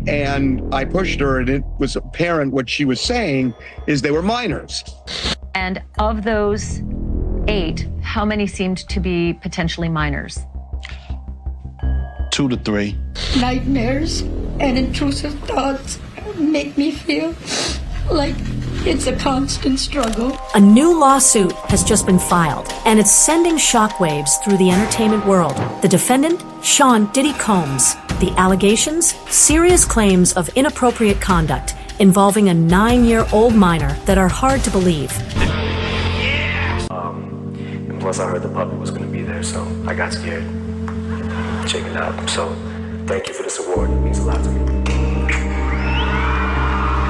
And I pushed her, and it was apparent what she was saying is they were minors. And of those 8, how many seemed to be potentially minors? 2 to 3. Nightmares and intrusive thoughts make me feel like it's a constant struggle. A new lawsuit has just been filed, and it's sending shockwaves through the entertainment world. The defendant, Sean Diddy Combs. The allegations, serious claims of inappropriate conduct involving a 9-year-old minor that are hard to believe. And plus I heard the puppet was going to be there, so I got scared, chickened out. So thank you for this award. It means a lot to me.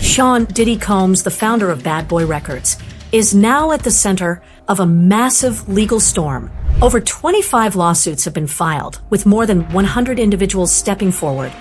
Sean Diddy Combs, the founder of Bad Boy Records, is now at the center of a massive legal storm. Over 25 lawsuits have been filed, with more than 100 individuals stepping forward,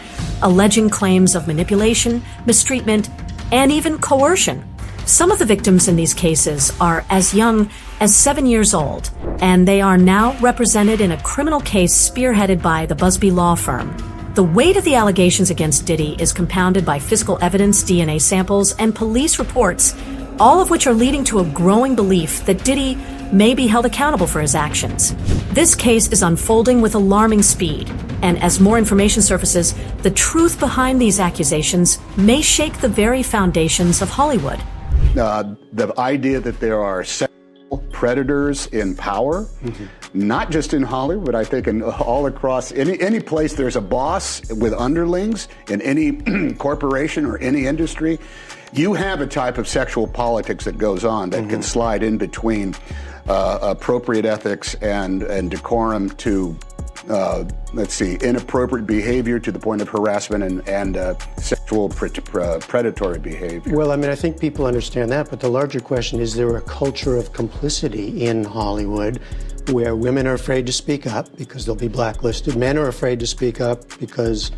alleging claims of manipulation, mistreatment, and even coercion. Some of the victims in these cases are as young as 7 years old, and they are now represented in a criminal case spearheaded by the Busby law firm. The weight of the allegations against Diddy is compounded by physical evidence, DNA samples, and police reports, all of which are leading to a growing belief that Diddy may be held accountable for his actions. This case is unfolding with alarming speed, and as more information surfaces, the truth behind these accusations may shake the very foundations of Hollywood. The idea that there are sexual predators in power, not just in Hollywood, but I think in all across any place there's a boss with underlings in any corporation or any industry, you have a type of sexual politics that goes on that can slide in between appropriate ethics and decorum to, inappropriate behavior to the point of harassment and sexual predatory behavior. Well, I mean, I think people understand that, but the larger question is there a culture of complicity in Hollywood where women are afraid to speak up because they'll be blacklisted, men are afraid to speak up because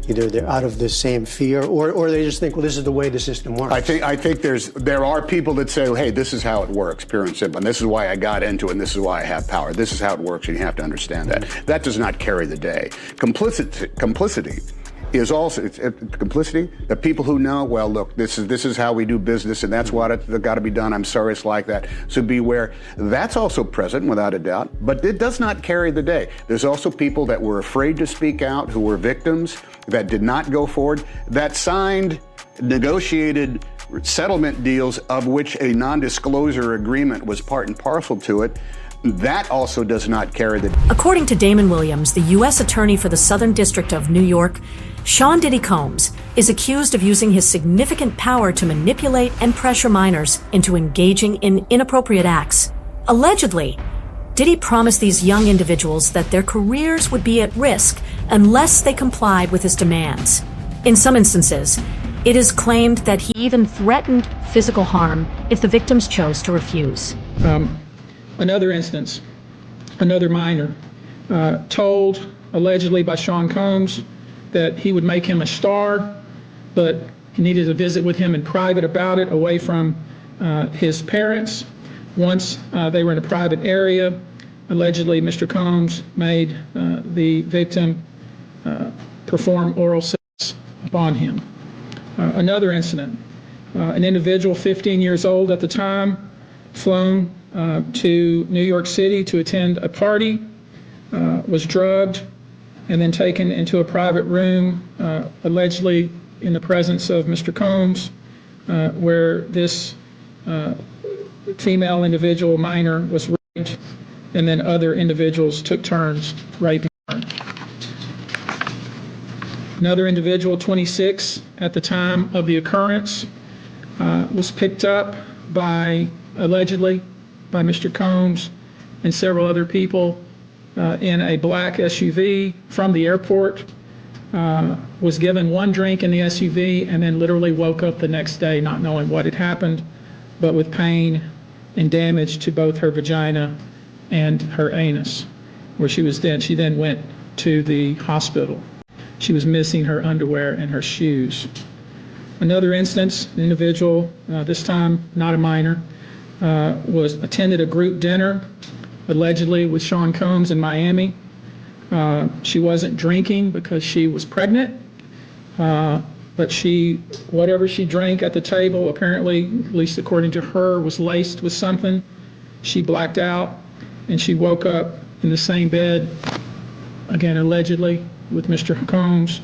either they're out of the same fear or they just think, well, this is the way the system works. I think there are people that say, hey, this is how it works, pure and simple, and this is why I got into it, and this is why I have power. This is how it works, and you have to understand that. That does not carry the day. Complicity is also complicity. The people who know, well, look, this is how we do business, and that's what it's got to be done. I'm sorry it's like that. So beware. That's also present, without a doubt, but it does not carry the day. There's also people that were afraid to speak out, who were victims, that did not go forward, that signed, negotiated settlement deals of which a non-disclosure agreement was part and parcel to it. That also does not carry the... According to Damon Williams, the U.S. Attorney for the Southern District of New York, Sean Diddy Combs is accused of using his significant power to manipulate and pressure minors into engaging in inappropriate acts. Allegedly, Diddy promised these young individuals that their careers would be at risk unless they complied with his demands. In some instances, it is claimed that he even threatened physical harm if the victims chose to refuse. Another instance, another minor, told allegedly by Sean Combs that he would make him a star, but he needed to visit with him in private about it, away from his parents. Once they were in a private area, allegedly Mr. Combs made the victim perform oral sex upon him. Another incident, an individual 15 years old at the time, flown to New York City to attend a party, was drugged, and then taken into a private room, allegedly in the presence of Mr. Combs, where this female individual, minor, was raped, and then other individuals took turns raping her. Another individual, 26 at the time of the occurrence, was picked up allegedly by Mr. Combs and several other people in a black SUV from the airport, was given one drink in the SUV, and then literally woke up the next day not knowing what had happened, but with pain and damage to both her vagina and her anus, where she then went to the hospital. She was missing her underwear and her shoes. Another instance, an individual, this time not a minor, attended a group dinner, allegedly with Sean Combs in Miami, She wasn't drinking because she was pregnant, but whatever she drank at the table, apparently, at least according to her, was laced with something. She blacked out, and she woke up in the same bed, again, allegedly, with Mr. Combs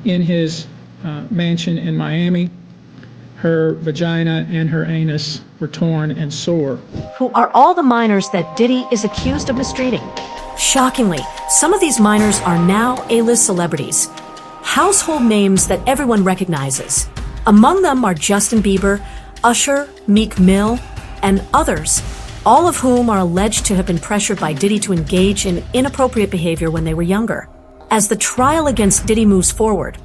in his mansion in Miami. Her vagina and her anus were torn and sore. Who are all the minors that Diddy is accused of mistreating? Shockingly, some of these minors are now A-list celebrities, household names that everyone recognizes. Among them are Justin Bieber, Usher, Meek Mill, and others, all of whom are alleged to have been pressured by Diddy to engage in inappropriate behavior when they were younger. As the trial against Diddy moves forward,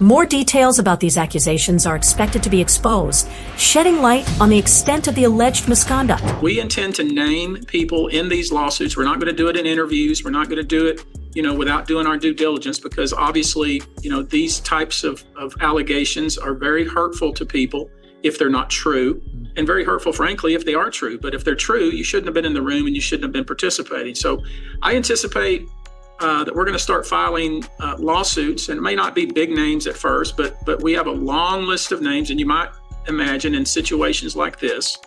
more details about these accusations are expected to be exposed, shedding light on the extent of the alleged misconduct. We intend to name people in these lawsuits. We're not going to do it in interviews. We're not going to do it, without doing our due diligence, because obviously, these types of allegations are very hurtful to people if they're not true, and very hurtful, frankly, if they are true. But if they're true, you shouldn't have been in the room and you shouldn't have been participating. So I anticipate that we're going to start filing lawsuits, and it may not be big names at first, but we have a long list of names. And you might imagine in situations like this,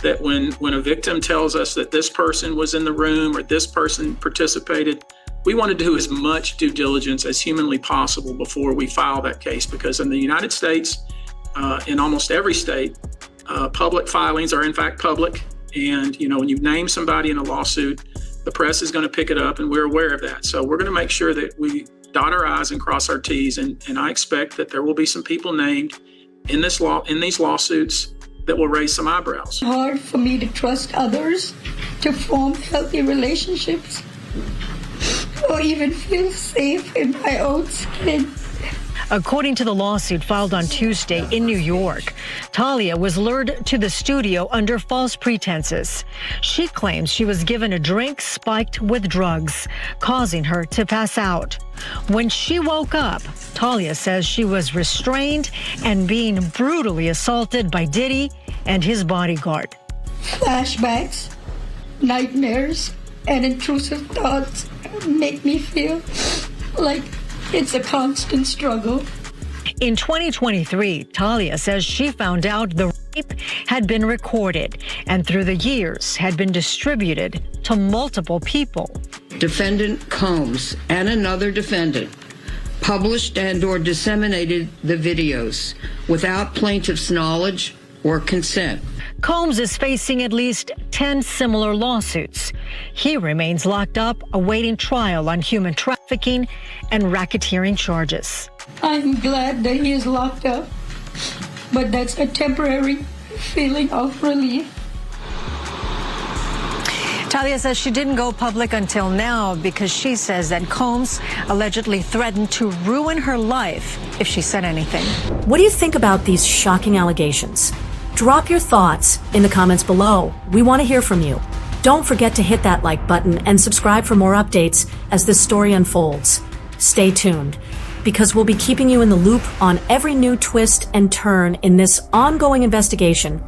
that when a victim tells us that this person was in the room or this person participated, we want to do as much due diligence as humanly possible before we file that case. Because in the United States, in almost every state, public filings are in fact public. And, when you name somebody in a lawsuit, the press is going to pick it up, and we're aware of that. So we're going to make sure that we dot our I's and cross our T's, and I expect that there will be some people named in these lawsuits that will raise some eyebrows. It's hard for me to trust others, to form healthy relationships, or even feel safe in my own skin. According to the lawsuit filed on Tuesday in New York, Talia was lured to the studio under false pretenses. She claims she was given a drink spiked with drugs, causing her to pass out. When she woke up, Talia says she was restrained and being brutally assaulted by Diddy and his bodyguard. Flashbacks, nightmares, and intrusive thoughts make me feel like it's a constant struggle. In 2023, Talia says she found out the rape had been recorded and through the years had been distributed to multiple people. Defendant Combs and another defendant published and/or disseminated the videos without plaintiff's knowledge or consent. Combs is facing at least 10 similar lawsuits. He remains locked up awaiting trial on human trafficking and racketeering charges. I'm glad that he is locked up, but that's a temporary feeling of relief. Talia says she didn't go public until now because she says that Combs allegedly threatened to ruin her life if she said anything. What do you think about these shocking allegations? Drop your thoughts in the comments below. We want to hear from you. Don't forget to hit that like button and subscribe for more updates as this story unfolds. Stay tuned, because we'll be keeping you in the loop on every new twist and turn in this ongoing investigation